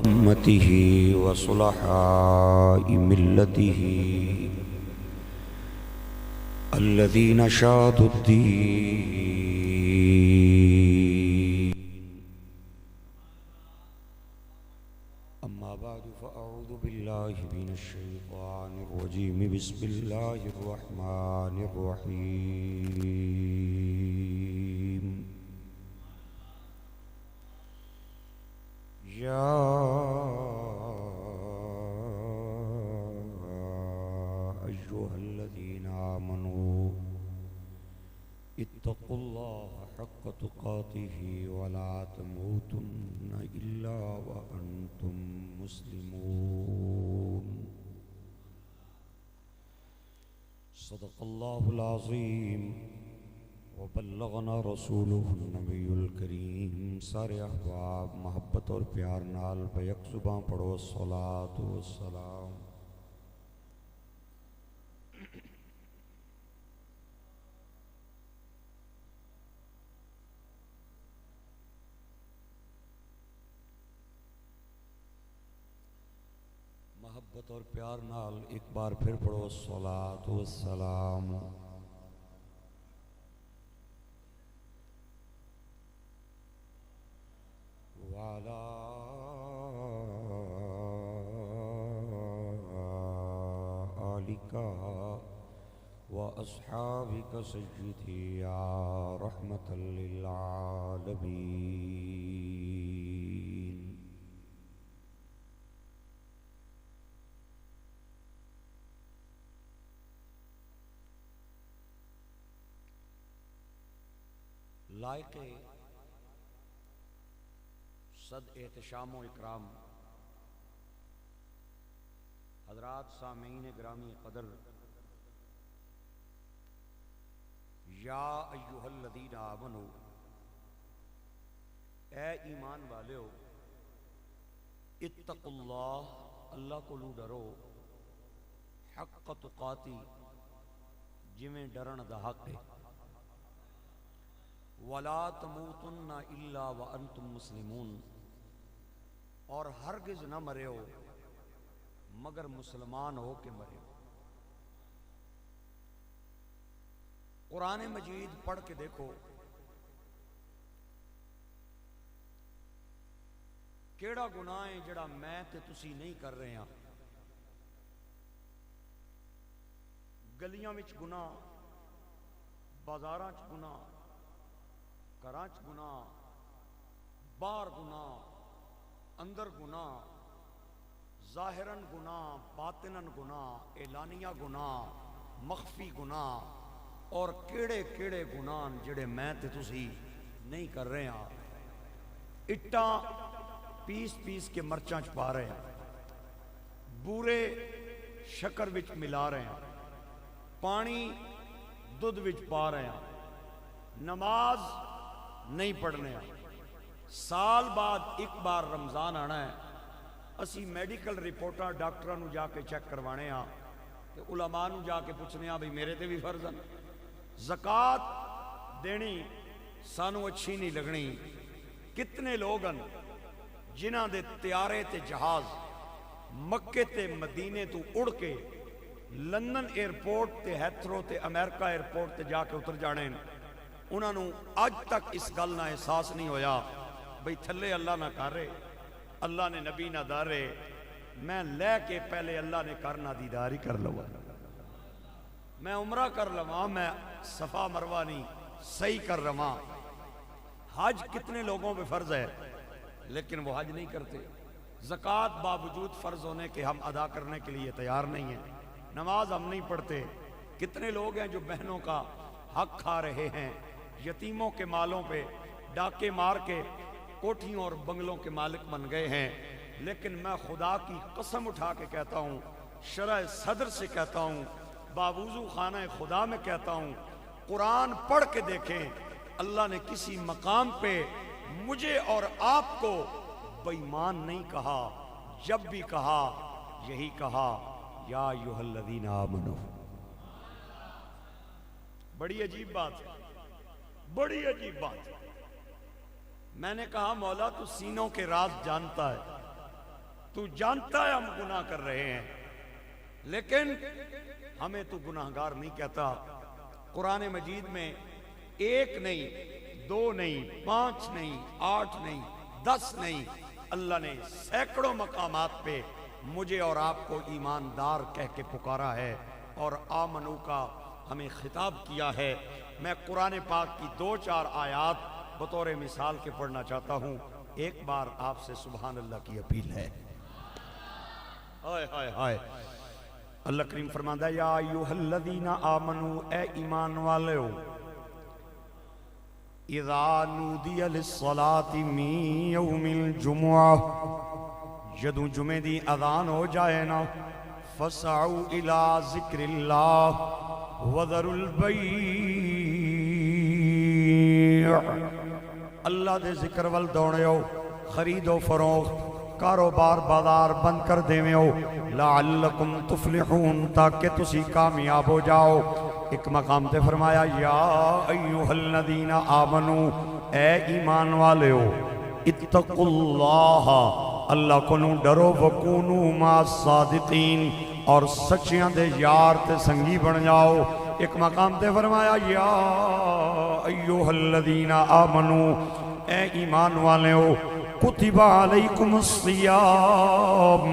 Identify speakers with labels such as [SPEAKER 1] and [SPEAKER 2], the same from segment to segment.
[SPEAKER 1] أمته وصلحاء ملته الذين شادوا الدين. أما بعد فأعوذ بالله من الشيطان الرجيم. بسم الله الرحمن الرحيم. يا أيها الذين آمنوا اتقوا الله حق تقاته ولا تموتن إلا وأنتم مسلمون. صدق الله العظيم وبلغنا رسوله النبی الکریم. سارے احباب محبت اور پیار نال بیک زباں پڑھو الصلاۃ والسلام. محبت اور پیار نال ایک بار پھر پڑھو الصلاۃ والسلام. وعلى آلك وأصحابك سيدي يا رحمة للعالمين. لائق صد احتشام و اکرام حضرات سامعین گرامی قدر، یا ایھا الذین آمنوا، اے ایمان والےو، اتقوا اللہ، اللہ کو لو ڈرو، حق تقاتی، جویں ڈرن دا حق ہے، ولا تموتن الا وانتم مسلمون، اور ہرگز نہ مرے ہو مگر مسلمان ہو کے مرے ہو. قرآن مجید پڑھ کے دیکھو کیڑا گناہ ہے جڑا میں تے تسی نہیں کر رہے ہیں. گلیاں وچ گناہ، بازاراں چ گناہ، گھراں چ گناہ، باہر گناہ، اندر گناہ، ظاہراً گناہ، باطناً گناہ، اعلانیہ گناہ، مخفی گناہ، اور کیڑے کیڑے گناہ جڑے میں تے تسی نہیں کر رہے ہیں. اٹاں پیس پیس کے مرچاں چ پا رہے ہیں، بورے شکر وچ ملا رہے ہیں، پانی دودھ وچ پا رہے ہیں، نماز نہیں پڑھنے ہیں. سال بعد ایک بار رمضان آنا ہے، اسی میڈیکل رپورٹاں ڈاکٹراں نو جا کے چیک کروانے ہاں تے علماء نو جا کے پوچھنے ہاں بھئی میرے تے بھی فرض ہے. زکوٰۃ دینی سانو اچھی نہیں لگنی. کتنے لوگ ہیں جنہاں دے طیارے تے جہاز مکے تے مدینے تو اڑ کے لندن ایئرپورٹ تے ہیتھرو تے امریکہ ایئرپورٹ تے جا کے اتر جانے ہیں. انہاں نو اج تک اس گل نہ احساس نہیں ہویا بھئی تھلے اللہ نہ کرے، اللہ نے نبی نہ دارے، میں لے کے پہلے اللہ نے کرنا دیداری کر لوا، میں عمرہ کر لوا، میں صفا مروہ نہیں صحیح کر رہا. حج کتنے لوگوں پہ فرض ہے لیکن وہ حج نہیں کرتے. زکوٰۃ باوجود فرض ہونے کے ہم ادا کرنے کے لیے تیار نہیں ہیں. نماز ہم نہیں پڑھتے. کتنے لوگ ہیں جو بہنوں کا حق کھا رہے ہیں، یتیموں کے مالوں پہ ڈاکے مار کے کوٹھیوں اور بنگلوں کے مالک بن گئے ہیں. لیکن میں خدا کی قسم اٹھا کے کہتا ہوں، شرع صدر سے کہتا ہوں، باوضو خانہ خدا میں کہتا ہوں، قرآن پڑھ کے دیکھیں، اللہ نے کسی مقام پہ مجھے اور آپ کو بے ایمان نہیں کہا. جب بھی کہا یہی کہا، یا ایھا الذین آمنوا. بڑی عجیب بات ہے، بڑی عجیب بات ہے. میں نے کہا مولا تو سینوں کے راز جانتا ہے، تو جانتا ہے ہم گناہ کر رہے ہیں، لیکن ہمیں تو گناہگار نہیں کہتا۔ قرآن مجید میں ایک نہیں، دو نہیں، 5 نہیں، 8 نہیں، 10 نہیں، اللہ نے سینکڑوں مقامات پہ مجھے اور آپ کو ایماندار کہہ کے پکارا ہے، اور آمنو کا ہمیں خطاب کیا ہے۔ میں قرآن پاک کی 2-4 آیات بطور مثال کے پڑھنا چاہتا ہوں۔ ایک بار آپ سے سبحان اللہ کی اپیل ہے۔ ہائے ہائے ہائے، اللہ کریم فرماتا ہے یا ایھا الذین آمنو، اے ایمان والو، اذا نودی للصلاۃ من یوم الجمعہ، جدوں جمعے دی اذان ہو جائے نا، فسعوا الی ذکر اللہ وذروا البیع، اللہ دے ذکر ول دوڑیو، خرید و فروخت، کاروبار بازار بند کر دیویو، لعلکم تفلحون، تاکہ تسی کامیاب ہو جاؤ۔ ایک مقام تے فرمایا یا ایھا الذین آمنو، اے ایمان والےو، اتقوا اللہ، اللہ کو نو ڈرو، وکونو مع الصادقین، اور سچیاں دے یار تے سنگی بن جاؤ۔ ایک مقام تے فرمایا یا ایھا الذین آمنو، اے ایمان والےو، کتب علیکم الصیام،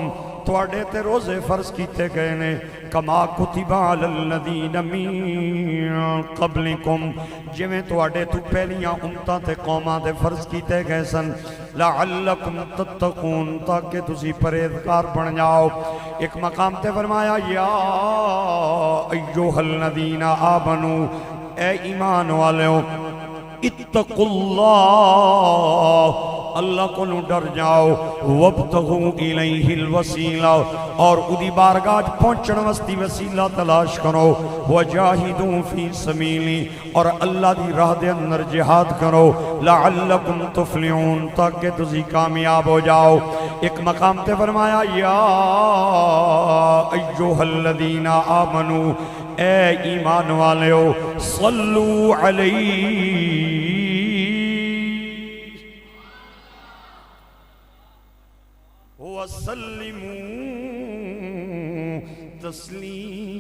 [SPEAKER 1] تواڈے تے روزے فرض کیتے گئے نے، کما کتب علی الذین من قبلکم، جویں تواڈے تو پہلیاں امتاں تے قوماں تے فرض کیتے گئے سن، لعلکم تتقون، تاکہ تسی پرہیزگار بن جاؤ۔ ایک مقام تے فرمایا یا ایھا الذین آمنو، اے ایمان والےو، اتقوا اللہ، اللہ کو نو ڈر جاؤ، وابتغوا الیہ الوسیلہ، اور ادھی بارگاہ پہنچن وستی وسیلہ تلاش کرو، وجاہدوا فی سبیلی، اور اللہ دی راہ دے اندر جہاد کرو، لعلکم تفلحون، تاکہ تسی کامیاب ہو جاؤ۔ ایک مقام تے فرمایا یا ایھا الذین آمنو، اے ایمان والےو، صلو علیہ وسلموا تسلیما،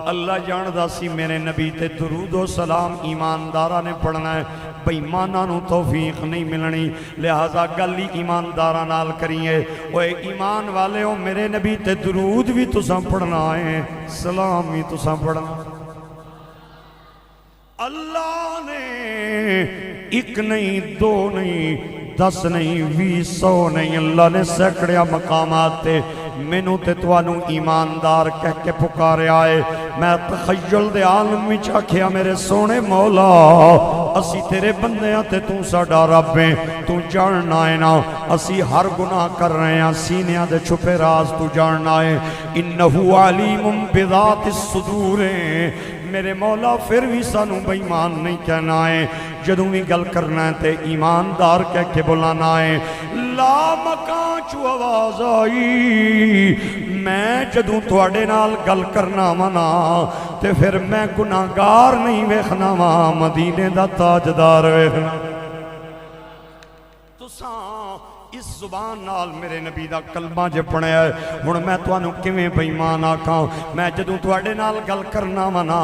[SPEAKER 1] اللہ جاندہ سی میرے نبی تے درود و سلام ایماندارہ نے پڑھنا ہے، بے ایمانہ نو توفیق نہیں ملنی، لہذا گلی ایماندارہ نال کریے۔ اوے ایمان والے ہو، میرے نبی تے درود بھی تساں پڑھنا ہے، سلام بھی تساں پڑھنا۔ اللہ نے ایک نہیں، دو نہیں، 10 نہیں، 20 نہیں، اللہ نے سینکڑیاں مقامات تے مینوں تے توانوں ایماندار کہہ کے پکارے آئے۔ میں تخیل دے عالم میں چاکھیا میرے سونے مولا، اسی تیرے بندیاں تے تو ساڈا رب ہے، تو جاننا ہے نا، اسی ہر گناہ کر رہے ہیں، سینیاں دے چھپے راز تو جاننا ہے، انہو علیم بذات الصدور ہے۔ میرے مولا پھر بھی سانو بے ایمان نہیں کہنا ہے، جدوں بھی گل کرنا ہے تے ایماندار کہہ کے بلانا ہے۔ لا مکان چو آواز آئی، میں جدوں تواڈے نال گل کرنا منا تے پھر میں گناہگار نہیں ویکھنا وا، مدینے دا تاجدار ویکھنا۔ تساں اس زبان نال میرے نبی دا کلمہ جے پڑھیا ہے، ہن میں تانوں کیویں بے ایمان آکھاں؟ میں جدوں تواڈے نال گل کرنا وا نا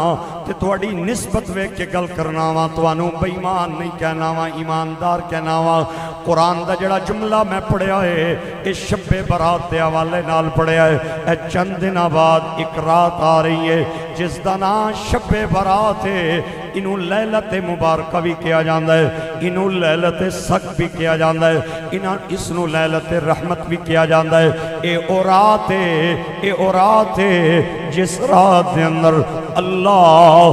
[SPEAKER 1] تے تواڈی نسبت ویکھ کے گل کرنا وا، تانوں بے ایمان نہیں کہنا وا، ایماندار کہنا وا۔ قرآن دا جڑا جملہ میں پڑھیا ہے، اے شب برات دے حوالے نال پڑھیا ہے۔ اے چند دناں بعد ایک رات آ رہی ہے جس دا نام شب برات ہے، انہوں لیلت مبارکہ بھی کیا جاندہ ہے، انہوں لیلت سک بھی کیا جاندہ ہے، اس نو لیلت رحمت بھی کیا جاندہ ہے۔ اے او رات ہے جس رات دے اندر اللہ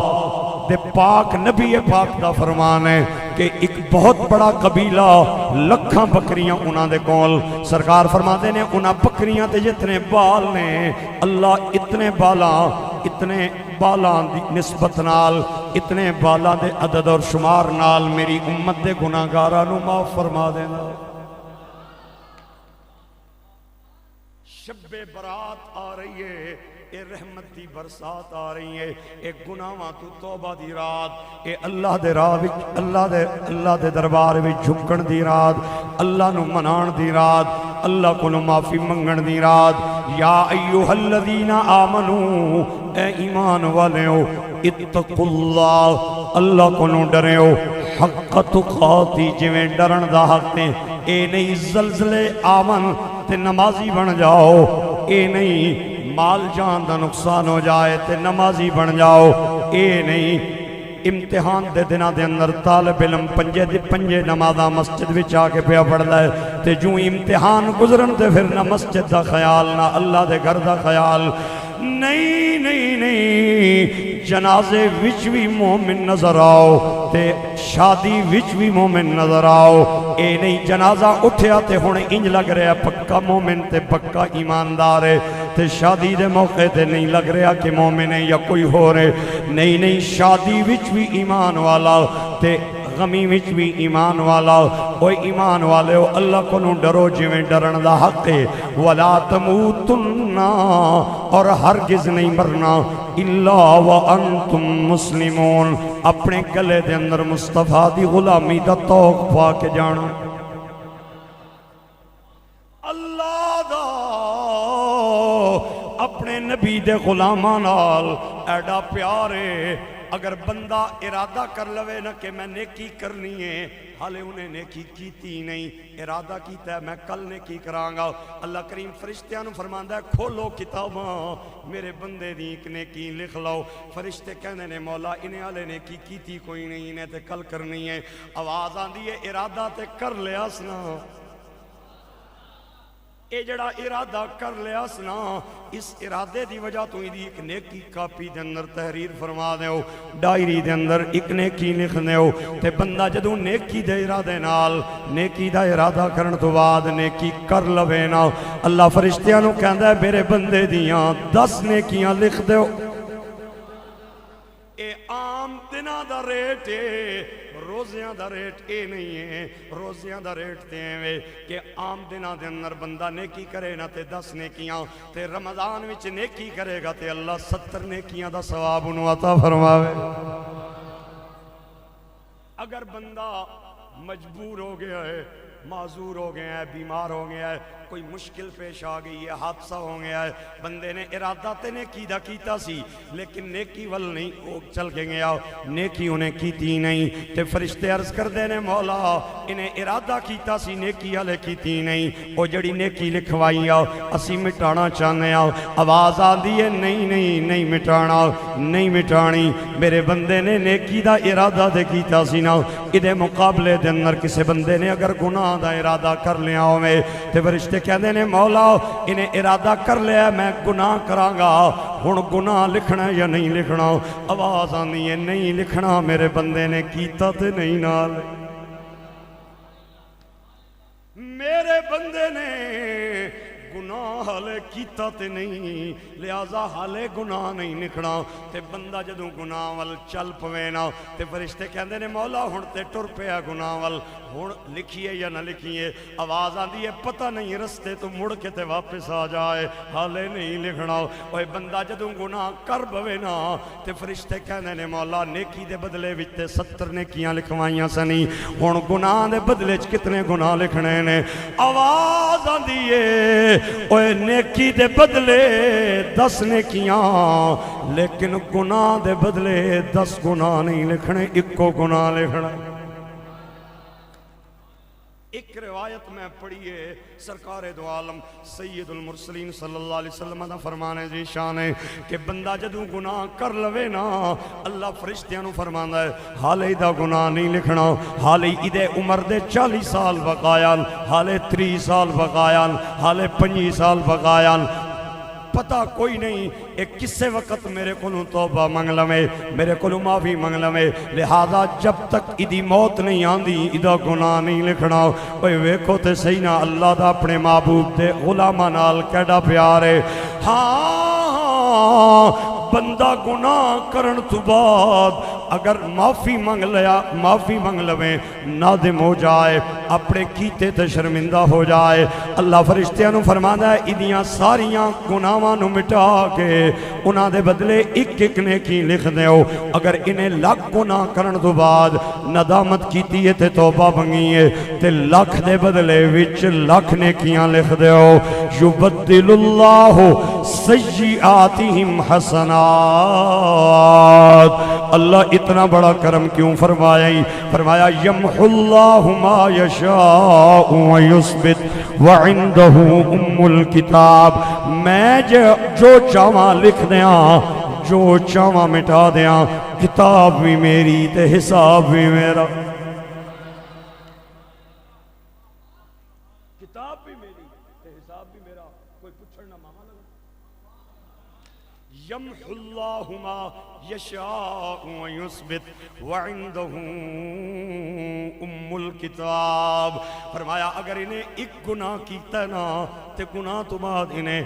[SPEAKER 1] دے پاک نبی پاک دا فرمان ہے کہ ایک بہت بڑا قبیلہ، لکھاں بکریاں انہاں دے کول، سرکار فرماتے نے انہاں بکریاں تے جتنے بال نے، اللہ اتنے بالاں دی نسبت نال، اتنے بالاں دے عدد اور شمار نال میری امت دے گناہگاراں نو معاف فرما دینا۔ شب برات آ رہی ہے، اے رحمت دی برسات آ رہی ہے، اے گناہاں تو توبہ دی رات، اے اللہ دے راہ وچ اللہ دے دربار وچ جھکن دی رات، اللہ نو منان دی رات، اللہ کو معافی منگن دی رات۔ یا ایھا الذین آمنو، اے ایمان والیو، اتقوا اللہ، اللہ کو ڈریو، حق تقاتی، جویں ڈرن دا حق تے، اے نہیں زلزلے آمن تے نمازی بن جاؤ، اے نہیں مال جان دا نقصان ہو جائے تے نمازی بن جاؤ، اے نہیں امتحان دے دنہ دے اندر طالب علم پنجے نمازہ مسجد وچ آ کے پیا پڑھدا ہے تے جو امتحان گزرن تے پھر نہ مسجد دا خیال نہ اللہ دے گھر دا خیال۔ نہیں نہیں نہیں، جنازے وچ بھی مومن نظر آؤ تے شادی وچ بھی مومن نظر آؤ، اے نہیں جنازہ اٹھیا تے ہن انج لگ رہا پکا مومن تے پکا ایماندار ہے تے شادی دے موقع تے نہیں لگ رہا کہ مومن ہے یا کوئی ہو رہے۔ نہیں نہیں، شادی وچ بھی ایمان والا تے غمی وچ بھی ایمان والا، اوہ ایمان والے ہو اللہ کو ڈرو جویں ڈرن دا حق ہے۔ وَلَا تَمُوتُنَّ، اور ہرگز نہیں مرنا، اِلَّا وَأَنْتُمْ مُسْلِمُونَ، اپنے گلے دے اندر مصطفیٰ دی غلامی دا توق پا کے جانا۔ اللہ دا اپنے نبی دے غلاماں نال ایڈا پیارے، اگر بندہ ارادہ کر لوے نا کہ میں نیکی کرنی ہے، حالے انہیں نیکی کیتی نہیں، ارادہ کیتا ہے میں کل نیکی کرانگا، اللہ کریم فرشتیاں نو فرماندا ہے کھولو کتاباں میرے بندے دی ایک نیکی لکھ لو۔ فرشتے کہنے نے مولا انہیں حالے نیکی کیتی کوئی نہیں، انہیں تے کل کرنی ہے۔ آواز آندی ہے ارادہ تے کر لیا سنا، اے جڑا ارادہ کر لیا سنا، اس ارادے دی وجہ تو ایک نیکی کاپی دے اندر تحریر فرما دے ہو، ڈائری دے اندر ایک نیکی لکھ دے ہو، تے بندہ جدوں نیکی دے ارادے نال نیکی دا ارادہ کرن تو بعد نیکی کر لوے نا، اللہ فرشتیاں نو کہندا ہے میرے بندے دیاں 10 نیکیاں لکھ دے ہو۔ اے عام دنہ دا ریٹ ہے، روزیاں دا ریٹ اے نہیں ہے، روزیاں دا ریٹ تے ہیں کہ عام دنہ دے اندر بندہ نیکی کرے نا تے 10 نیکیاں، تے رمضان وچ نیکی کرے گا تے اللہ 70 نیکیاں دا ثواب انہوں عطا فرماوے۔ اگر بندہ مجبور ہو گیا ہے، معذور ہو گیا ہے، بیمار ہو گیا ہے، کوئی مشکل پیش آ گئی ہے، حادثہ ہو گیا ہے، بندے نے ارادہ تے نیکی دا کیتا سی لیکن نیکی ول نہیں وہ چل کے گیا، نیکی انہیں کیتی نہیں، تے فرشتے عرض کر دینے مولا انہیں ارادہ کیتا سی نیکی والے کیتی نہیں، وہ جڑی نیکی لکھوائی آؤ اسی مٹانا چاہنے آؤ۔ آواز آندی ہے نہیں نہیں نہیں مٹانا، نہیں مٹانی، میرے بندے نے نیکی دا ارادہ دے کیتا سی نا، ادھے مقابلے دے اندر کسے بندے نے اگر گناہ دا ارادہ کر لیا ہوئے تے فرشتے کہتے ہیں مولا انہیں ارادہ کر لیا میں گناہ کرانگا، ہن گناہ لکھنا یا نہیں لکھنا؟ آواز آنی ہے نہیں لکھنا، میرے بندے نے کیتا تے نہیں نال، میرے بندے نے گناہ حالے کیتا تے نہیں، لہذا حالے گناہ نہیں لکھنا۔ تے بندہ جدوں گناہ وال چل پوے نا تے فرشتے کہندے نے مولا ہن تے ٹر پیا گناہ وال، ہن لکھیے یا نہ لکھیے؟ آواز آندی ہے پتہ نہیں رستے تو مڑ کے تے واپس آ جائے، حالے نہیں لکھنا۔ اوے بندہ جدوں گناہ کر پوے نا تے فرشتے کہندے نے مولا نیکی دے بدلے وچ تے 70 نیکیاں لکھوائیاں سنی، ہن گناہ دے بدلے وچ کتنے گناہ لکھنے نے؟ آواز آندی ہے اوے نیکی دے بدلے 10 نیکیاں، لیکن گناہ دے بدلے 10 گناہ نہیں لکھنے، 1 گناہ لکھنا۔ ایک روایت میں پڑھیے سرکار دو عالم سید المرسلین صلی اللہ علیہ وسلم دا فرمانے دی شان ہے کہ بندہ جدوں گناہ کر لوے نا اللہ فرشتیاں نو فرماندا ہے حالے دا گناہ نہیں لکھنا، حالے ادے عمر دے 40 سال بقایا، حالے 30 سال بقایا، حالے 25 سال بقایا، پتہ کوئی نہیں ایک کسے وقت میرے کولوں توبہ منگ لوے، میرے کولوں معافی منگ لوے، لہذا جب تک ادی موت نہیں آندی ادا گناہ نہیں لکھنا۔ اوے ویکھو تے صحیح نا اللہ دا اپنے محبوب دے غلاماں نال کیڑا پیار ہے۔ ہاں بندہ گناہ کرن تو بعد اگر معافی منگ لویں نادم ہو جائے اپنے کیتے تے شرمندہ ہو جائے اللہ فرشتیاں نو فرمانا ہے ادیاں ساریاں گناہاں نو مٹا کے انہاں دے بدلے ایک ایک نیکی لکھ دیو اگر انہیں لاکھ گناہ کرن تو بعد ندامت کیتی ہے تے توبہ منگی ہے تے لاکھ دے بدلے وچ لاکھ نیکیاں لکھ دیو یبدل اللہ سیئاتہم حسنات اللہ اتنا بڑا کرم کیوں فرمایا یمحو اللہ ما یشاء ویثبت وعندہ ام الکتاب میں جو چاہواں لکھ دیاں جو چاہواں مٹا دیاں کتاب بھی میری تے حساب بھی میرا کتاب بھی میری تے حساب بھی میرا کوئی پوچھنا ماما لگا یمحو اللہ ما یشاء ویثبت وعندہ ام الکتاب فرمایا اگر انہیں ایک گناہ کیتا نا تے گناہ تو بعد انہیں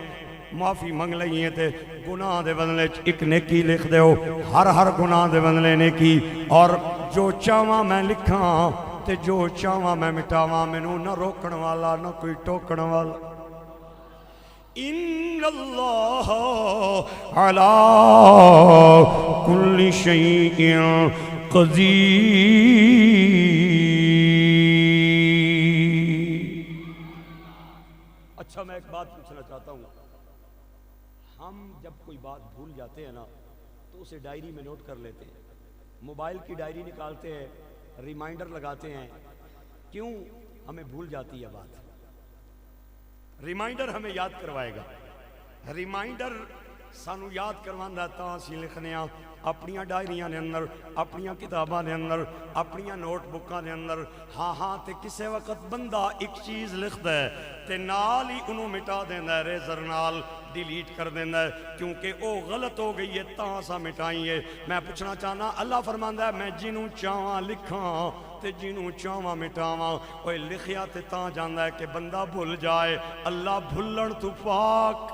[SPEAKER 1] معافی منگ لئیے تے گناہ دے بدلے ایک نیکی لکھ دیو ہر گناہ دے بدلے نیکی اور جو چاہواں میں لکھاں تے جو چاہواں میں مٹاواں مینوں نہ روکن والا نہ کوئی ٹوکن والا ان اللہ علی کل شیء قدیر اچھا میں ایک بات پوچھنا چاہتا ہوں ہم جب کوئی بات بھول جاتے ہیں نا تو اسے ڈائری میں نوٹ کر لیتے ہیں موبائل کی ڈائری نکالتے ہیں ریمائنڈر لگاتے ہیں کیوں ہمیں بھول جاتی ہے بات ریمائنڈر ہمیں یاد کروائے گا ریمائنڈر سانو یاد کروانا تا اسی لکھنے اپنیاں ڈائریاں دے اندر اپنیاں کتاباں دے اندر اپنیاں نوٹ بکاں دے اندر ہاں تے کسے وقت بندہ ایک چیز لکھدا ہے تے نال ہی انہوں مٹا دیندا ہے ریزر نال ڈیلیٹ کر دیندا ہے کیونکہ او غلط ہو گئی ہے تاں سا مٹائیے میں پوچھنا چاہنا اللہ فرماندا ہے میں جنوں چاہواں لکھاں تے جنوں چاہواں مٹاواں اوے لکھیا تے تاں جاندا ہے کہ بندہ بھول جائے اللہ بھلن تو پاک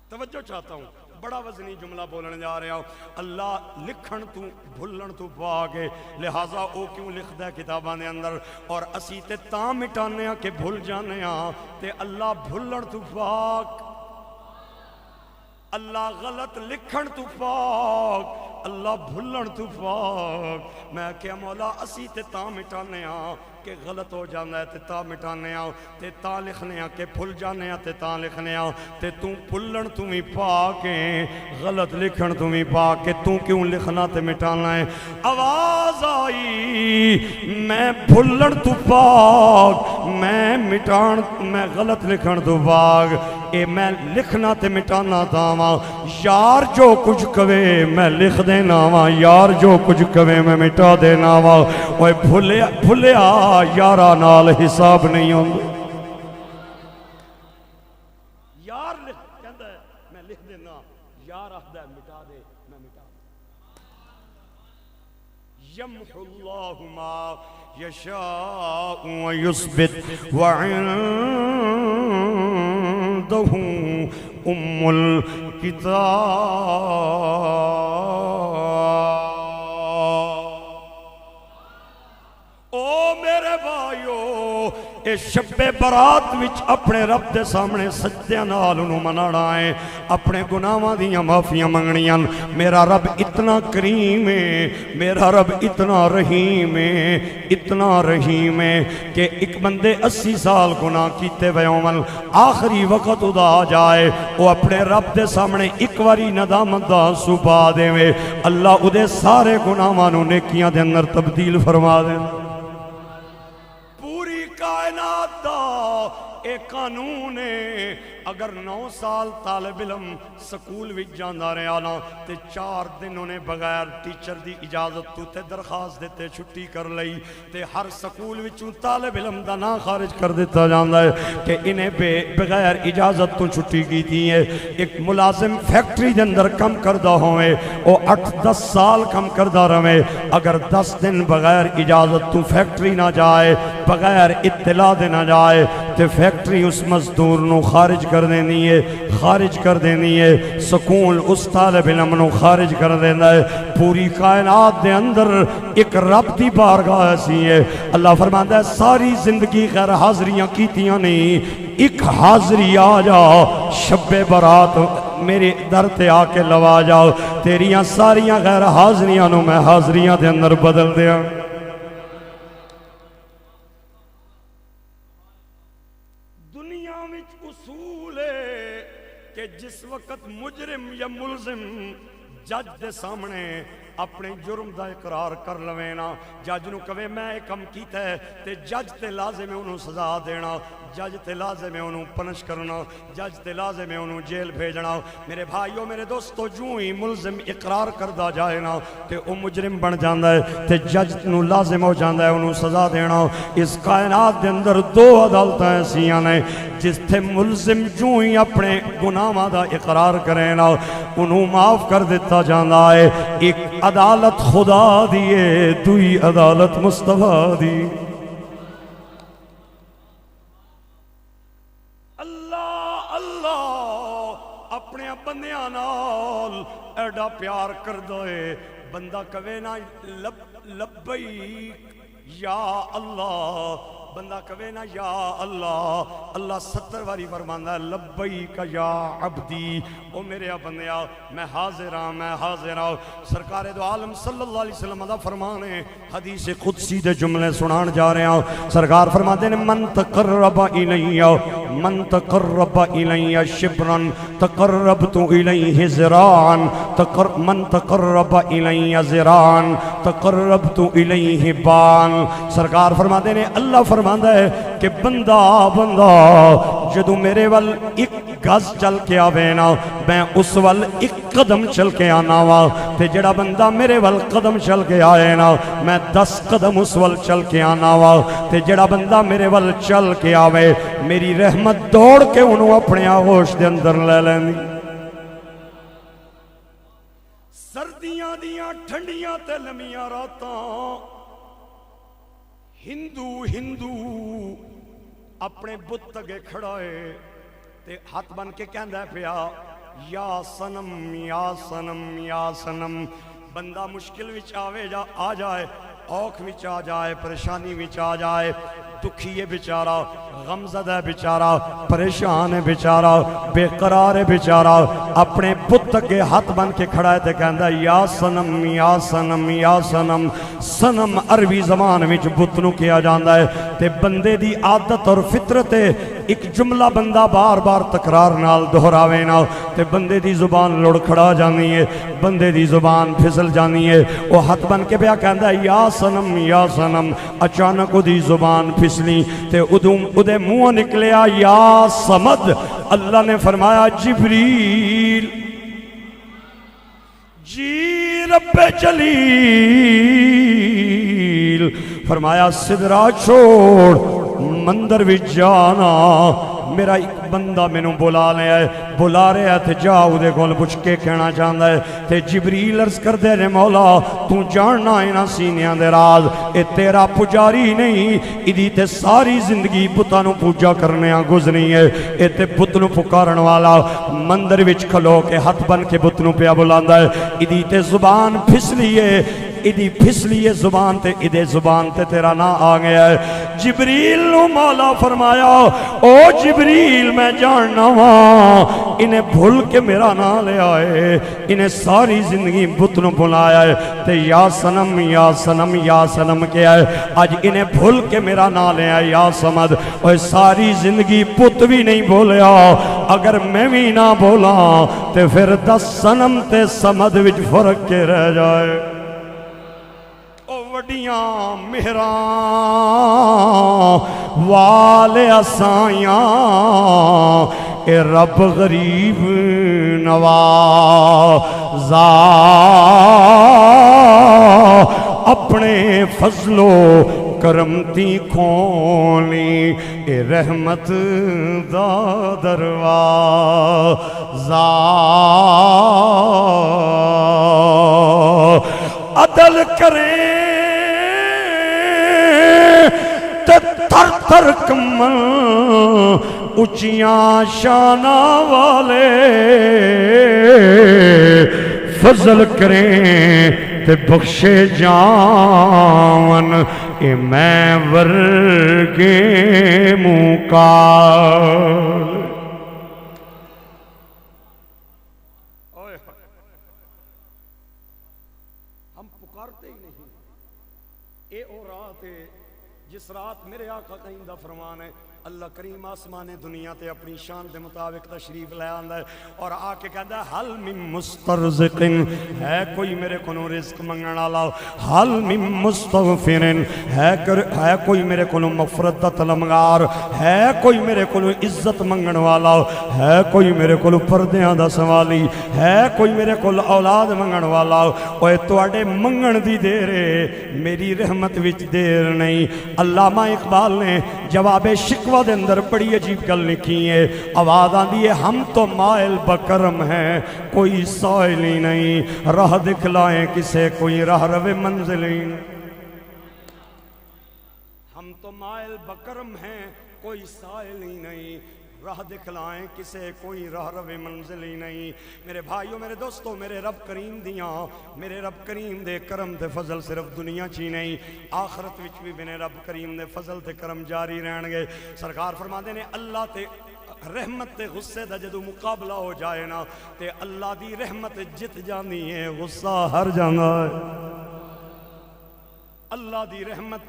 [SPEAKER 1] توجہ چاہتا ہوں بڑا وزنی جملہ بولنے جا رہا ہوں اللہ لکھن تو بھلن تو پاکے لہٰذا او کیوں لکھ دے کتاباں دے اندر اور اسی تے تاں مٹانے کہ بھول جانے تے اللہ بھلن تو پاک اللہ غلط لکھن تو پاک اللہ بھلن تو پاک میں کہ مولا اسی تے تاں مٹانے کہ غلط ہو جانا ہے تے تاں مٹانے تے تاں لکھنے کہ بھول جانے تے تاں لکھنے تے توں بھلن تو ہی پاک غلط لکھن تو ہی پاک کہ توں کیوں لکھنا تے مٹانا ہے آواز آئی میں بھلن تو پاک میں مٹان میں غلط لکھن تو پاک اے میں لکھنا تے مٹانا داواں یار جو کچھ کوے میں لکھ دینا وا یار جو کچھ کوے میں مٹا دینا وا اوے بھولیا یارا نال حساب نہیں ہوندے یار لکھ کہندا ہے میں لکھ دینا یار آخدا ہے مٹا دے میں مٹا یمحو اللہ ما یشاء ویثبت وعندہ ام الکتاب او میرے بھائیو اے شب برات وچ اپنے رب دے سامنے سجدے نال انہوں منانا ہے اپنے گناہاں دیاں معافیاں منگنیاں میرا رب اتنا کریم ہے میرا رب اتنا رحیم ہے کہ ایک بندے 80 سال گناہ کیتے ویومن آخری وقت ادا جائے وہ اپنے رب دے سامنے ایک واری ندامت دا صبح دے میں اللہ ادھے سارے گناہاں نو نیکیاں دے اندر تبدیل فرما دے کائنات دا ایک قانون ہے اگر 9 سال طالب علم سکول وچ جاندا رہیا نا تے 4 دن انہیں بغیر ٹیچر دی اجازت تو تے درخواست دیتے چھٹی کر لئی تے ہر سکول وچوں طالب علم دا نا خارج کر دیتا جاندا ہے کہ انہیں بغیر اجازت تو چھٹی کی تھی ہے ایک ملازم فیکٹری دے اندر کم کردہ ہوئے وہ 8-10 سال کم کردہ رہے اگر 10 دن بغیر اجازت تو فیکٹری نہ جائے بغیر اطلاع دے نہ جائے تے فیکٹری اس مزدور نو خارج کر دینی ہے، خارج کر دینی ہے، سکول اس طالب علم نو خارج کر دینا ہے۔ پوری کائنات دے اندر ایک رب دی بارگاہ ایسی ہے، اللہ فرماتا ہے ساری زندگی غیر حاضریاں کیتیاں نہیں، ایک حاضری آ جا شب برات میرے در تے آ کے لوا جاؤ، تیریاں ساریاں غیر حاضریاں نو میں حاضریاں دے اندر بدل دیا۔ دنیا میں اصول ہے کہ جس وقت مجرم یا ملزم جج دے سامنے اپنے جرم دا اقرار کر لوینا، جج نو کہے میں ایک کم کیتا ہے تے جج تے لازم ہے انہوں سزا دینا، جج تے لازم ہے انہوں پنش کرنا، جج تے لازم ہے انہوں جیل بھیجنا۔ میرے بھائیوں میرے دوستو، جو ہی ملزم اقرار کردہ جائے نا تے او مجرم بن جاندہ ہے تے جج نو لازم ہو جاندہ ہے انہوں سزا دینا۔ اس کائنات دے اندر دو عدالتیں ایسیاں نے جس تھے ملزم جو ہی اپنے گناہ دا اقرار کریں نا انہوں معاف کر دیتا جاندہ ہے۔ ایک عدالت خدا دیئے، دوئی عدالت مصطفیٰ دی۔ اپنے بندیاں نال ایڈا پیار کر دوئے بندہ کہے نا لبیک یا اللہ، بندہ کہے نا یا اللہ، اللہ 70 واری فرماندا ہے لبیک یا عبدی، او میرے بندیا میں حاضر ہاں، میں حاضر ہاں۔ سرکار دو عالم صلی اللہ علیہ وسلم دا فرمان ہے، حدیث قدسی دے جملے سنان جا رہے ہیں۔ سرکار فرماتے ہیں من تقرب الیہ من تقرب الیہ شبرا تقربت الیہ ذراعا، من تقرب الیہ ذراعا تقربت الیہ بان۔ سرکار فرماتے ہیں اللہ فرماتا ہے کہ بندہ جدو میرے وال ایک گز چل کے آوے نا میں اس وال ایک قدم چل کے آنا وا، تے جڑا بندہ میرے وال قدم چل کے آئے نا میں 10 قدم اس وال چل کے آنا وا، تے جڑا بندہ میرے وال چل کے آوے میری رحمت دوڑ کے انہوں اپنے آغوش دے اندر لے لینی۔ سردیاں دیاں ٹھنڈیاں تے لمیاں راتاں ہندو اپنے بت اگے کھڑا ہے تے ہاتھ بن کے کہندا پیا یا سنم یا سنم یا سنم۔ بندہ مشکل وچ آ جائے، اوکھ وچ آ جائے، پریشانی وچ آ جائے، دکھی ہے بیچارہ، غمزدہ ہے بیچارہ، پریشان ہے بیچارہ، بے قرار ہے بیچارہ، اپنے بت کے ہاتھ بن کے کھڑا ہے تے کہندا یا سنم یا سنم یا سنم۔ سنم عربی زبان وچ بت نو کیا جاندا ہے تے بندے دی عادت اور فطرت ہے ایک جملہ بندہ بار بار تکرار نال دہراوے نا تے بندے دی زبان لڑ کھڑا جانی ہے، بندے دی زبان پھسل جانی ہے۔ وہ ہاتھ بن کے پیا کہندا ہے یا سنم یا سنم، اچانک دی زبان پھسلی تے ادے منہ نکلیا یا سمد۔ اللہ نے فرمایا جبریل جی رب جلیل، فرمایا سدرا چھوڑ مندر وچ جانا، میرا ایک بندہ میں نو بلا لیا ہے، بلا رہا ہے تے جا دے گول پوچھ کے کہنا چاہتا ہے تے جبریل عرض کر دے رہے مولا تو جاننا ہے نا سینیاں دے راز، اے تیرا پجاری نہیں، ادھی تے ساری زندگی بتاں نو پوجا کرنے گزری ہے، اے تے بت نو پکارن والا مندر وچ کھلو کے ہاتھ بن کے بت نو پیا بلاندا ہے، ادھی تے زبان پھسلی ہے، ادھی پھسلی ہے زبان تے ادھے زبان تے تیرا نا آ گیا ہے۔ جبریل نو مولا فرمایا او جبریل میں جاننا ہاں انہیں بھول کے میرا نا لے آئے، انہیں ساری زندگی بت نو بلایا ہے تے یا سنم یا سنم یا سنم کیا ہے، آج انہیں بھول کے میرا نا لے آئے یا سمد۔ اور ساری زندگی بت بھی نہیں بولیا، اگر میں بھی نہ بولا تے پھر 10 سنم تے سمد وچ فرق کے رہ جائے۔ وڈیاں مہراں والے اسائیاں اے رب غریب نوازا، اپنے فضل و کرم تی کھولی اے رحمت دا دروازہ، عدل کریں تر تر کمل اچیاں شانہ والے فضل کریں تے بخشے جاون اے میں ورگے مکال ہم پکارتے ہی نہیں. اے او رات ہے جس رات میرے آقا قائم دا فرمان ہے اللہ کریم آسمان دنیا تے اپنی شان دے مطابق تشریف لے آندا ہے اور آ کے کہندا ہے حل من مسترزق ہے کوئی میرے کولوں رزق منگن والا حل من مستغفر ہے کوئی میرے کولوں مغفرت دا طلبگار ہے کوئی میرے کولوں عزت منگن والا ہے کوئی میرے کولوں پردیاں دا سوالی ہے کوئی میرے کول اولاد منگن والا اوے تواڈے منگن دی دیر ہے میری رحمت وچ دیر نہیں. علامہ اقبال نے جواب شکوہ دے اندر بڑی عجیب گل لکھی ہے. آواز آندی ہے ہم تو مائل بکرم ہیں کوئی سائل ہی نہیں راہ دکھلائیں کسے کوئی راہ روے منزل ہی نہیں. ہم تو مائل بکرم ہیں کوئی سائل ہی نہیں راہ دکھلائیں کسے کوئی راہ روے منزل ہی نہیں. میرے بھائیوں میرے دوستوں میرے رب کریم دیاں میرے رب کریم دے کرم دے فضل صرف دنیا چی نہیں آخرت وچ بھی میرے رب کریم دے فضل تے کرم جاری رہن گے. سرکار فرماندے نے اللہ تے رحمت تے غصے دا جدو مقابلہ ہو جائے نا تے اللہ دی رحمت جت جانی ہے غصہ ہر جانا ہے. اللہ دی رحمت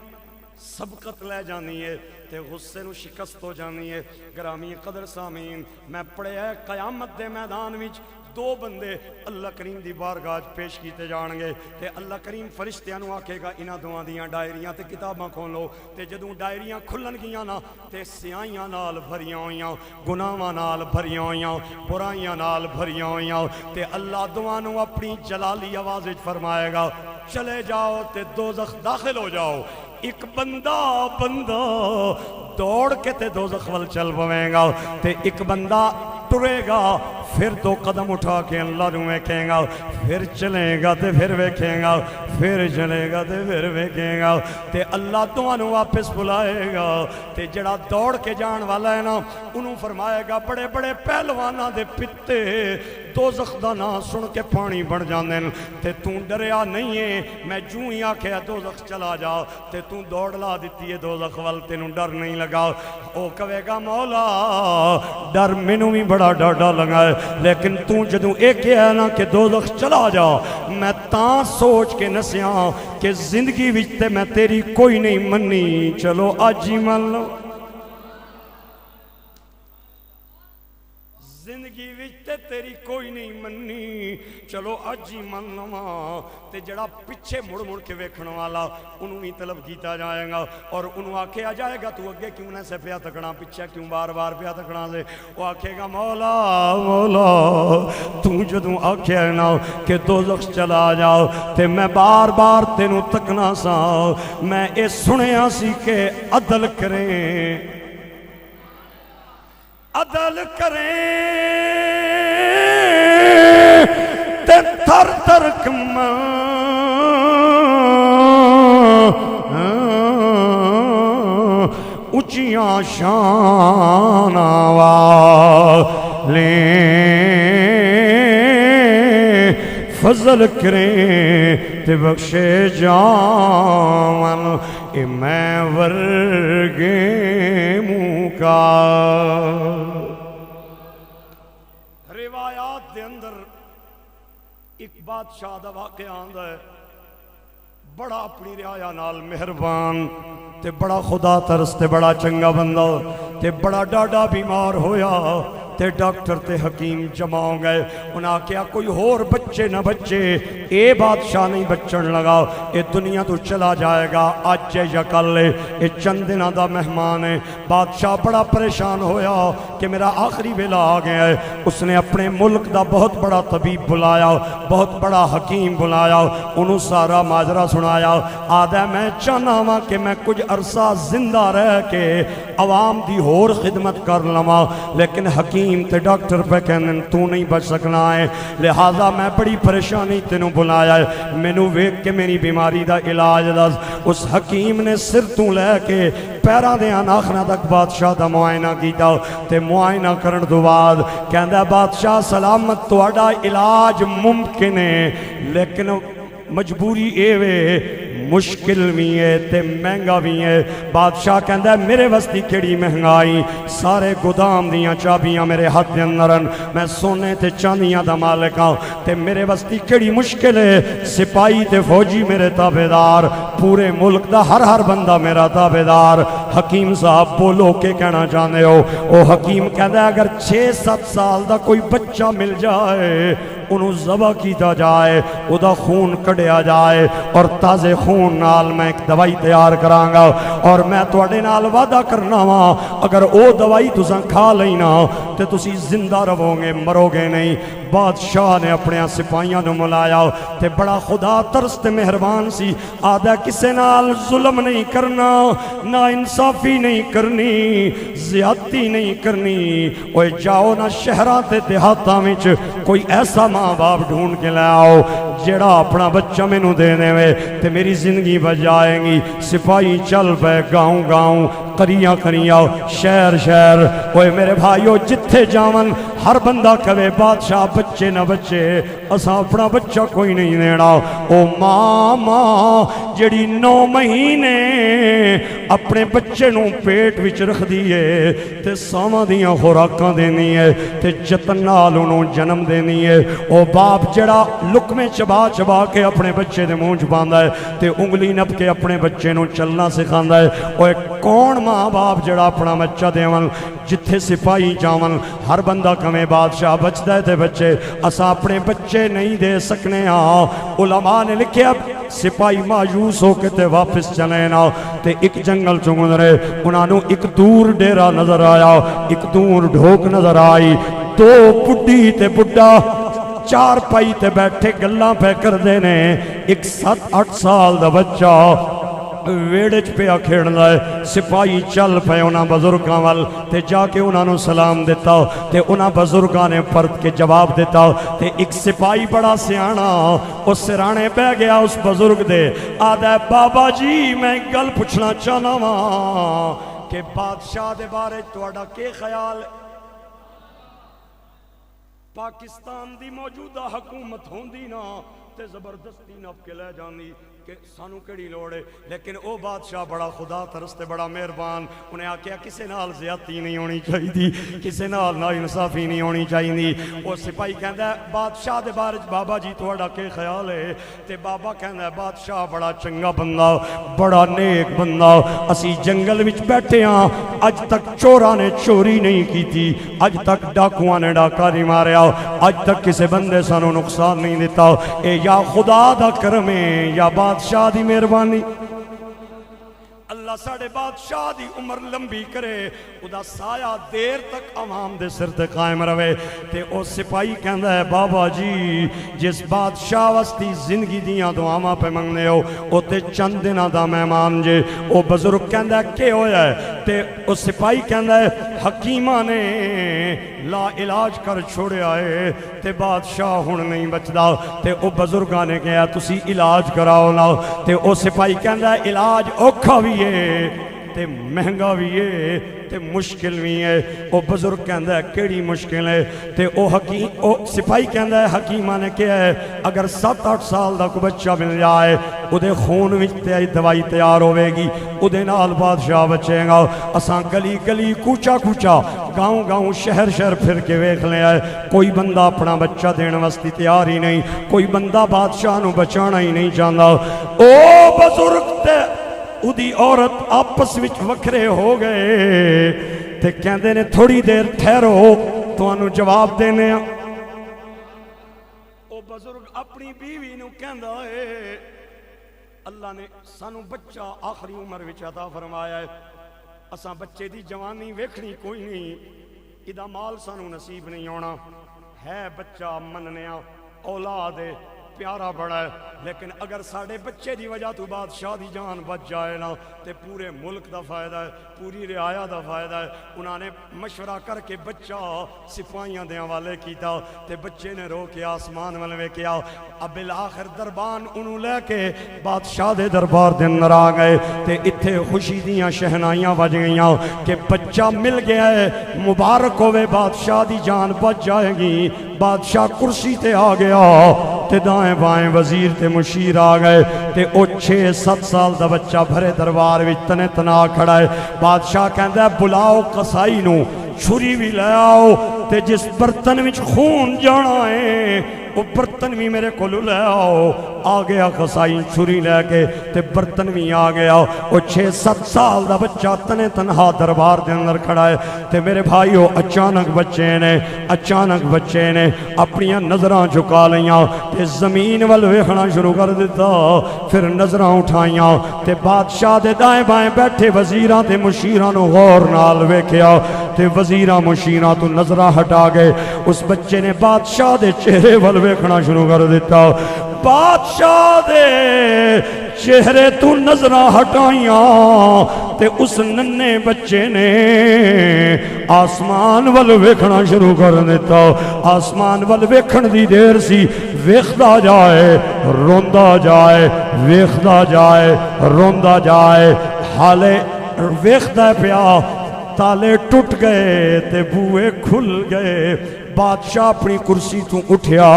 [SPEAKER 1] سبقت لے جانی ہے تے غصے نو شکست ہو جانی ہے. گرامی قدر سامین میں پڑھے ہے قیامت دے میدان وچ دو بندے اللہ کریم دی بارگاہ پیش کیتے جان گے تے اللہ کریم فرشتیاں نو آکھے گا انہاں دوواں دیاں ڈائریاں تے کتاباں کھولو تے جدوں ڈائریاں کھلن گیاں نا تے سیاہیاں نال بھریاں ہویاں گناہاں نال بھریاں ہویاں برائیاں نال بھریاں ہویاں تے اللہ دوواں نو اپنی جلالی آواز وچ فرمائے گا چلے جاؤ تے دوزخ داخل ہو جاؤ. ایک بندہ دوڑ کے تے دوزخ ول چل پوے گا تے ایک بندہ ٹرے گا پھر دو قدم اٹھا کے اللہ نو ویکھے گا پھر چلے گا تے پھر ویکھے گا پھر چلے گا تے پھر ویکھے گا تے اللہ دوواں نو واپس بلائے گا تے جڑا دوڑ کے جان والا ہے نا انہوں فرمائے گا بڑے بڑے پہلواناں دے پتے دوزخ دا نام سن کے پانی بن جاندے تے توں ڈریا نہیں ہے میں جوں ہی آکھیا دوزخ چلا جا تے توں دوڑ لا دتی ہے دوزخ ول تینوں ڈر نہیں لگا. او کہے گا مولا ڈر مینوں بھی بڑا ڈاڈا لگا ہے لیکن توں جدوں اے کہیا نا کہ دوزخ چلا جا میں تاں سوچ کے نسیاں کہ زندگی وچ تے میں تیری کوئی نہیں منی چلو اج ہی مان لو. زندگی وچ تے تیری کوئی نہیں منی چلو اج ہی من لواں تے جڑا پیچھے مڑ مڑ کے ویکھن والا انہوں ہی طلب کیتا جائے گا اور انہوں آکھیا جائے گا تو اگے کیوں نہ سے پیا تکنا پیچھے کیوں بار بار پیا تکنا سے وہ آکھے گا مولا مولا تو جدوں آکھیا نا کہ دوزخ چلا جاؤ تے میں بار بار تینوں تکنا سا میں اے سنیا سی کہ عدل کریں عدل کریں تے تر تر کمل اچیاں شان والے فضل کریں تے بخشے جاون اے میں ورگے موکا. روایات دے اندر ایک بادشاہ دا واقعہ آندا ہے بڑا اپنی رعایا نال مہربان تے بڑا خدا ترس تے بڑا چنگا بندہ تے بڑا ڈاڈا بیمار ہویا تے ڈاکٹر تے حکیم جمع ہو گئے انہاں کیا کوئی اور بچے نہ بچے اے بادشاہ نہیں بچن لگا اے دنیا تو چلا جائے گا آج یا کل اے چند دنوں دا مہمان ہے. بادشاہ بڑا پریشان ہویا کہ میرا آخری ویلا آ گیا ہے. اس نے اپنے ملک دا بہت بڑا طبیب بلایا بہت بڑا حکیم بلایا انہوں سارا ماجرا سنایا آدھا میں چاہنا ہوا کہ میں کچھ عرصہ زندہ رہ کے عوام دی ہور خدمت کر لواں لیکن حکیم حکیم تے ڈاکٹر پہ کہنے تو نہیں بچ سکنا ہے، لہذا میں بڑی پریشانی تینوں بلایا ہے، مینوں ویکھ کے میری بیماری دا علاج دس۔ اس حکیم نے سر تو لے کے پیراں دے ناخناں تک بادشاہ دا معائنہ کیتا تے معائنہ کرن تو بعد کہندا بادشاہ سلامت تہاڈا علاج ممکن ہے، لیکن مجبوری اے وے مشکل بھی ہے تے مہنگا بھی ہے۔ بادشاہ کہندا ہے میرے واسطے کیڑی مہنگائی، سارے گودام دیاں چابیاں میرے ہاتھ دے اندر ہیں، میں سونے تے چاندیاں دا مالک ہاں، تے میرے واسطے کیڑی مشکل ہے، سپاہی تے فوجی میرے تابعدار، پورے ملک دا ہر بندہ میرا تابعدار۔ حکیم صاحب بولو کے کہنا چاہتے ہو؟ او حکیم کہندا ہے اگر 6-7 سال دا کوئی بچہ مل جائے انہوں ذبح کیتا جائے، او دا خون کڑیا جائے، اور تازے خون نال میں ایک دوائی تیار کرانگا، اور میں تواڈے نال وعدہ کرنا وا اگر او دوائی تساں کھا لینا تے تسی زندہ رہو گے، مرو گے نہیں۔ بادشاہ نے اپنے سپاہیاں نو ملایا تے بڑا خدا ترس تے مہربان سی، آدھا کسے نال ظلم نہیں کرنا، نا انصافی نہیں کرنی، زیادتی نہیں کرنی، اوے جاؤ نہ شہراں تے دیہاتاں وچ کوئی ایسا ماں باپ ڈھونڈ کے لے آؤ جڑا اپنا بچہ میں نو دے دے تے میری زندگی بچ جائے گی۔ سپاہی چل پے گاؤں گاؤں، قریاں قریاں، شہر شہر، اوے میرے بھائیو جتھے جاون ہر بندہ کہے بادشاہ بچے نہ بچے، اساں اپنا بچہ کوئی نہیں دینا۔ او ماں جڑی 9 مہینے اپنے بچے نو پیٹ وچ رکھ دیئے تے ساواں دیاں خوراکاں دینی ہے تے جتن نال انہوں جنم دینی ہے، او باپ جڑا لقمے چبا چبا کے اپنے بچے دے منہ چ پاندا ہے تے انگلی نپ کے اپنے بچے نو چلنا سکھاندا ہے، او کون ماں باپ جڑا اپنا بچہ دیون؟ جتھے سپاہی جاون ہر بندہ کمیں بادشاہ بچدا ہے تے بچے، اساں اپنے بچے نہیں دے سکنے ہاں۔ علماء نے لکھیا سپاہی مایوس ہو کے تے واپس چلے نا تے ایک جنگل چوں گزرے، انہاں نو ایک دور ڈیرا نظر آیا، ایک دور ڈھوک نظر آئی، 2 بڈھی تے بڈھا 4 پائی تے بیٹھے گلاں پہ کر دینے، ایک 7-8 سال دا بچہ ویڑچ پہ کھیڑنا ہے۔ سپاہی چل پہ انہاں بزرگاں وال تے جا کے انہاں نو سلام دیتا تے انہاں بزرگاں نے پرت کے جواب دیتا تے ایک سپاہی بڑا سیانا اس سرانے پہ گیا اس بزرگ دے، آدھا بابا جی میں گل پوچھنا چاہنا ماں کہ بادشاہ دے بارے تواڈا کے خیال؟ پاکستان دی موجودہ حکومت ہوندی نا تے زبردستی نپ کے لے جاندی کہ سانو کیڑی لوڑ ہے، لیکن او بادشاہ بڑا خدا ترستے بڑا مہربان، انہیں آکیا کسے نال زیادتی نہیں ہونی چاہیے، کسے نال نا انصافی نہیں ہونی چاہیے۔ وہ سپاہی کہندا ہے بادشاہ دے بارے بابا جی تہاڈا کے خیال ہے؟ تے بابا کہندا ہے بادشاہ بڑا چنگا بندہ، بڑا نیک بندہ، اسی جنگل وچ بیٹھے ہاں، اج تک چوراں نے چوری نہیں کیتی، اج تک ڈاکواں نے ڈاکا نہیں ماریا، اج تک کسے بندے سانو نقصان نہیں دیتا، اے یا خدا دا کرم ہے یا بادشاہ دی مہربانی۔ اللہ ساڑے بادشاہ دی عمر لمبی کرے، ادا سایہ دیر تک عوام دے سر تے قائم روے۔ تے او سپاہی کہندا ہے بابا جی جس بادشاہ واسطی زندگی دیاں دعاواں پہ منگنے ہو او تے چند دنہ دا مہمان جے۔ او بزرگ کہندا ہے کہ ہویا ہے؟ تے او سپاہی کہندا ہے حکیمہ نے لا علاج کر چھوڑے آئے تے بادشاہ ہن نہیں بچدا۔ تے او بزرگاں نے کہا تسی علاج کراؤ نا۔ تے او سپاہی کہندا ہے علاج اوکھا بھی ہے تے مہنگا بھی ہے تے مشکل بھی ہے۔ او بزرگ کہندا ہے کیڑی مشکل ہے؟ تے او سپاہی کہندا ہے حکیمہ نے کہا ہے اگر 7-8 سال دا کوئی بچہ مل جائے او دے خون وچ تے دوائی تیار ہوے گی، او دے نال بادشاہ بچے گا۔ اساں گلی گلی کوچا کوچا گاؤں گاؤں شہر شہر پھر کے ویکھ لے آئے، کوئی بندہ اپنا بچہ دین واسطے تیار ہی نہیں، کوئی بندہ بادشاہ نو بچانا ہی نہیں چاہتا۔ او بزرگ تے اُدی عورت آپس وچ وکھرے ہو گئے تے کہندے نے تھوڑی دیر ٹھہرو تو انو جواب دینے۔ او بزرگ اپنی بیوی نو کہندا ہے اللہ نے سانو بچہ آخری عمر وچ عطا فرمایا ہے، اساں بچے دی جوانی ویکھنی کوئی نہیں، ادا مال سانو نصیب نہیں ہونا، ہے بچہ مننیا اولاد ہے، پیارا بڑا ہے، لیکن اگر ساڑے بچے دی وجہ تو بادشاہ دی جان بچ جائے نا تے پورے ملک دا فائدہ ہے، پوری رعایا دا فائدہ ہے۔ انہوں نے مشورہ کر کے بچہ سپاہیاں دے حوالے کیتا تے بچے نے رو کے آسمان والے کیا۔ اب بالآخر دربان انہوں لے کے بادشاہ دے دربار دے اندر آ گئے تے اتھے خوشی دیاں شہنائیاں بج گئیاں کہ بچہ مل گیا ہے، مبارک ہوئے، بادشاہ دی جان بچ جائے گی۔ بادشاہ کرسی تے آ گیا تے دائیں بائیں وزیر تے مشیر آ گئے تے او 6-7 سال دا بچہ بھرے دربار وچ تنے تنا کھڑا ہے۔ بادشاہ کہندا ہے بلاؤ قصائی نو، چھری بھی لے آؤ تے جس برتن وچ خون جانا ہے وہ برتن بھی میرے کو لے آؤ۔ آ گیا قصائی چھری لے کے تے برتن بھی آ گیا۔ وہ 6-7 سال دا بچہ تنے تنہا دربار دے اندر کھڑا ہے تے میرے بھائیو اچانک بچے نے اپنی نظراں جھکا لیاں تے زمین وال ویکھنا شروع کر دیتا، پھر نظراں اٹھائیاں تے بادشاہ دے دائیں بائیں بیٹھے وزیراں تے مشیراں نو غور نال ویکھیا تے وزیراں مشیراں تو نظراں ہٹا گئے۔ اس بچے نے بادشاہ دے چہرے وال ویکھنا شروع کر دیتا، بادشاہ دے چہرے تو نظراں ہٹائیاں تے اس ننے بچے نے آسمان وال ویکھنا شروع کر دیتا۔ آسمان وال ویکھن دی دیر سی، ویکھدا جائے روندا جائے، ویکھدا جائے روندا جائے، حالے ویکھدا پیا تالے ٹوٹ گئے تے بوئے کھل گئے۔ بادشاہ اپنی کرسی تو اٹھیا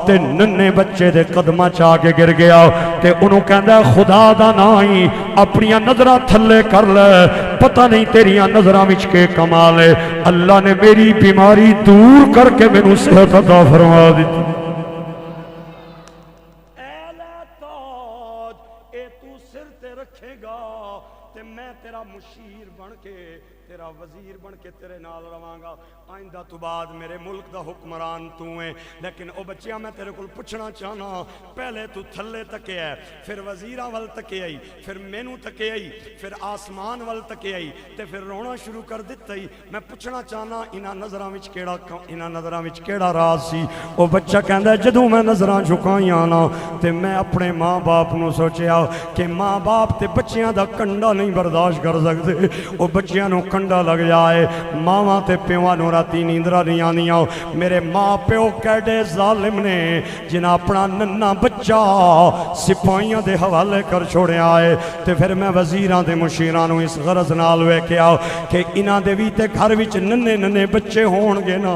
[SPEAKER 1] تے ننے بچے دے قدمہ چاہ کے گر گیا تے انہوں کہندا خدا دا نائی اپنی نظرہ تھلے کر لے، پتہ نہیں تیریاں نظرہ وچ کے کمال ہے، اللہ نے میری بیماری دور کر کے میں نو صحت عطا فرما دیتی۔ اے تو سر تے رکھے گا تے میں تیرا مشیر بن کے تیرا وزیر بن کے تیرے نال رواں گا، آئندہ تو بعد میرے ملک دا حکمران تو ہے۔ لیکن او بچیاں میں تیرے کو پوچھنا چاہنا، پہلے تو تھلے تکے ہے، پھر وزیراں وال تکے آئی، پھر مینوں تکے آئی، پھر آسمان وال تکے آئی تے پھر رونا شروع کر دیتا ہی۔ میں پوچھنا چاہنا انہاں نظراں وچ کیڑا راز سی؟ او بچہ کہندا ہے جدوں میں نظراں جھکائیاں نا تے میں اپنے ماں باپ نو سوچیا کہ ماں باپ تے بچیاں دا کنڈا نہیں برداشت کر سکتے، او بچیاں نو کنڈا لگ جائے، ماواں تے پیواں نو راتی نیندرا نہیں آنیاں۔ میرے ماں پیو کیڑے ظالم نے جنہاں اپنا ننا بچہ سپاہیاں دے حوالے کر چھوڑیا ہے۔ تے پھر میں وزیراں دے مشیراں نو اس غرض نال ویکھیا کہ انہاں دے وی تے گھر وچ ننے بچے ہون گے نا،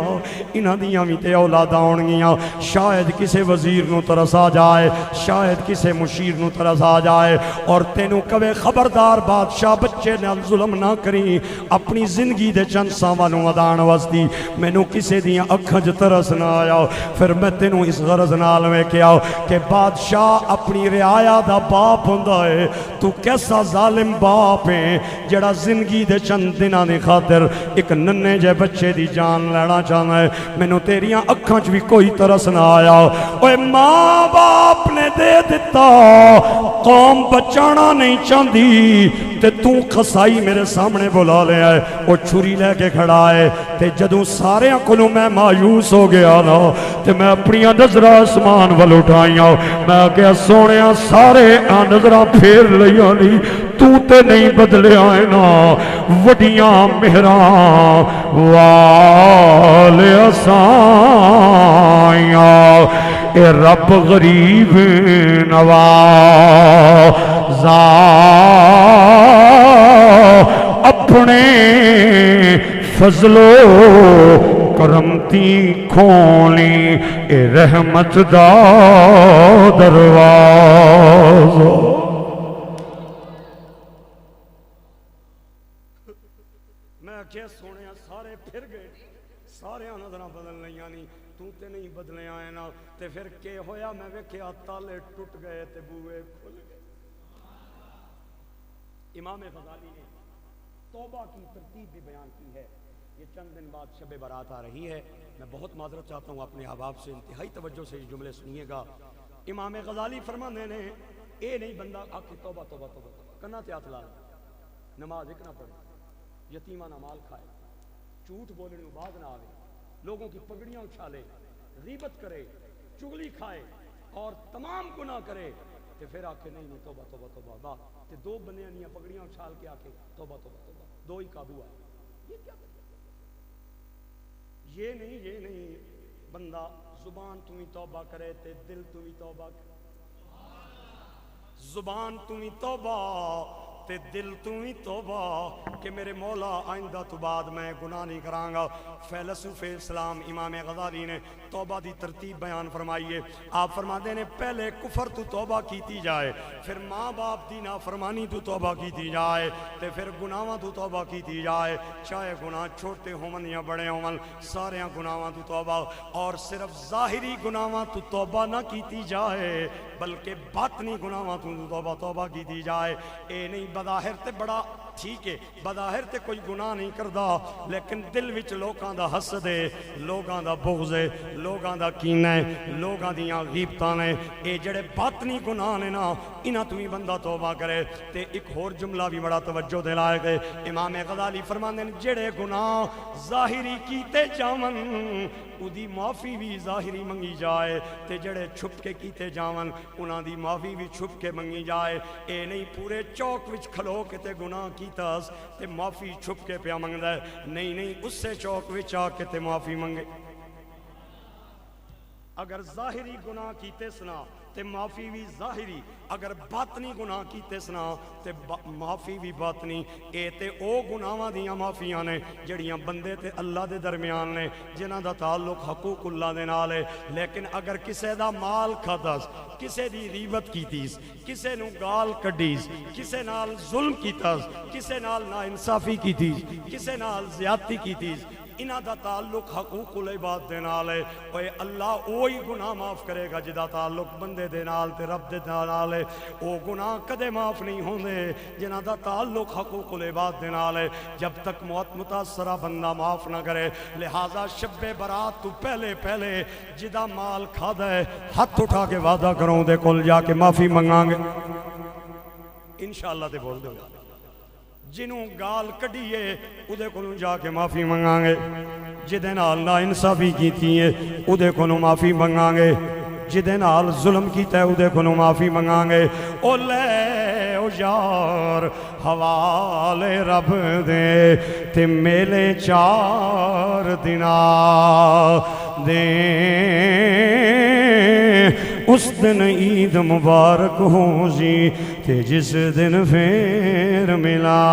[SPEAKER 1] انہاں دیاں وی تے اولاداں ہون گیاں، شاید کسے وزیر نو ترس آ جائے، شاید کسے مشیر نو ترس آ جائے اور تینوں کہے خبردار بادشاہ بچے نال ظلم نہ کری، اپنی زندگی دے چند ساواں نو ادان واسطی مینوں کسے دیاں اکھاں وچ ترس نہ آیا۔ پھر میں تینوں اس غرض نال ویکھیا کہ بادشاہ اپنی رعایا دا باپ ہوندا ہے، تو کیسا ظالم باپ ہے جڑا زندگی دے چند دناں دی خاطر ایک ننے جے بچے دی جان لینا چاہنا ہے۔ مینوں تیریاں اکھاں وچ بھی کوئی ترس نہ آیا۔ اوے ماں باپ نے دے دیتا، قوم بچانا نہیں چاہندی تے تو قصائی میرے سامنے بلا لے آئے، وہ چھری لے کے کھڑا ہے تے جدوں سارے کولوں میں مایوس ہو گیا نا تے میں اپنی نظر آسمان ول اٹھائیاں، میں کہا سونیا سارے نظراں پھیر لیاں نہیں، تو تے نہیں بدلے آئے نا، وڈیاں مہراں والے اسائیاں، اے رب غریب نوازا اپنے فضل و کرم تی کھولی، اے رحمت دا دروازہ۔ میں کیا سونے سارے پھر گئے، سارے نظراں بدل لیاں نہیں، تو تے نہیں بدلے آئے نا، تے پھر کے ہویا میں ویکھیا تالے ٹوٹ گئے تے بوئے کھل گئے۔ امام غزالی نے توبہ کی ترتیب بھی بیان کی ہے۔ یہ چند دن بعد شب برات آ رہی ہے، میں بہت معذرت چاہتا ہوں اپنے احباب سے، انتہائی توجہ سے یہ جملے سنیے گا۔ امام غزالی فرماندے نے اے نہیں بندہ آکے توبہ توبہ توبہ کنا تے ہاتھ لا نماز ایک نہ پڑھے، یتیمانہ مال کھائے، جھوٹ بولنے بعد نہ آوے، لوگوں کی پگڑیاں اچھالے، غیبت کرے، چغلی کھائے، اور تمام گناہ کرے تے پھر آکے نہیں توبہ توبہ توبہ با تے دو بندیاں نیاں پگڑیاں اچھال کے آکے توبہ توبہ توبہ دو ہی قابو آئے. یہ کیا کرے؟ یہ نہیں بندہ زبان تو ہی توبہ کرے تے دل تو ہی توبہ کرے. زبان تو ہی توبہ تے دل تو ہی توبہ کہ میرے مولا آئندہ تو بعد میں گناہ نہیں کرانگا. فیلسوف اسلام امام غزالی نے توبہ دی ترتیب بیان فرمائیے. آپ فرماتے ہیں پہلے کفر تو توبہ کیتی جائے, پھر ماں باپ دی نافرمانی تو توبہ کیتی جائے, تے پھر گناہاں تو توبہ کیتی جائے, چاہے گناہ چھوٹے ہون یا بڑے ہون سارے گناہاں تو توبہ. اور صرف ظاہری گناہاں تو توبہ نہ کیتی جائے بلکہ باطنی گناہاں تو توبہ توبہ کیتی جائے. اے نہیں بظاہر تے بڑا ٹھیک ہے, بظاہر تے کوئی گناہ نہیں کردا لیکن دل وچ لوکاں دا حسد ہے, لوکاں دا بغض ہے, لوکاں دا کینہ ہے, لوکاں دیاں غیبتاں نے, اے جڑے باطنی گناہ نے نا انہاں تو ہی بندہ توبہ کرے. تے ایک اور جملہ بھی بڑا توجہ دے لائق ہے. امام غزالی فرماندے نے جڑے گناہ ظاہری کیتے جاون اودی معافی بھی ظاہری منگی جائے, تے جڑے چھپ کے کیتے جاون انہاں دی معافی بھی چھپ کے منگی جائے. اے نہیں پورے چوک وچ کھلو کے تے گناہ کیتا تے معافی چھپ کے پیا منگدا ہے, نہیں اس سے چوک وچ آ کے تے معافی منگے. اگر ظاہری گناہ کیتے سنا تے معافی بھی ظاہری, اگر باطنی گناہ کیتے سنا تے معافی بھی باطنی. اے تے او گناہاں دیاں معافیاں نے جڑیاں بندے تے اللہ دے درمیان نے جنہاں دا تعلق حقوق اللہ دے نال ہے. لیکن اگر کسے دا مال کھاداس, کسے دی غیبت کیتیس, کسے نو گال کڈیس, کسے نال ظلم کیتاس, کسے نال ناانصافی کیتیس, کسے نال زیادتی کیتیس, انہاں دا تعلق حقوق العباد دے نال ہے. اوے اللہ اوہی گناہ معاف کرے گا جدا تعلق بندے دے نال تے رب دے نال ہے. او گناہ کدے معاف نہیں ہوندے جنہاں دا تعلق حقوق العباد دے نال ہے جب تک متاثرہ بندہ معاف نہ کرے. لہذا شب برات تو پہلے جدا مال کھادا ہے ہاتھ اٹھا کے وعدہ کروں دے کول جا کے معافی منگاں گے انشاءاللہ. تے بول دو جنوں گال کڈیے اودے کولوں جا کے معافی منگاں گے, جدے نال ناانصافی کیتی ہے اودے کولوں معافی منگاں گے, جدے نال ظلم کیتا ہے اودے کولوں معافی منگاں گے. او لے او یار حوالے رب دے تے میلے 4 دنا دے اس دن عید مبارک ہو جی تے جس دن پھر ملا.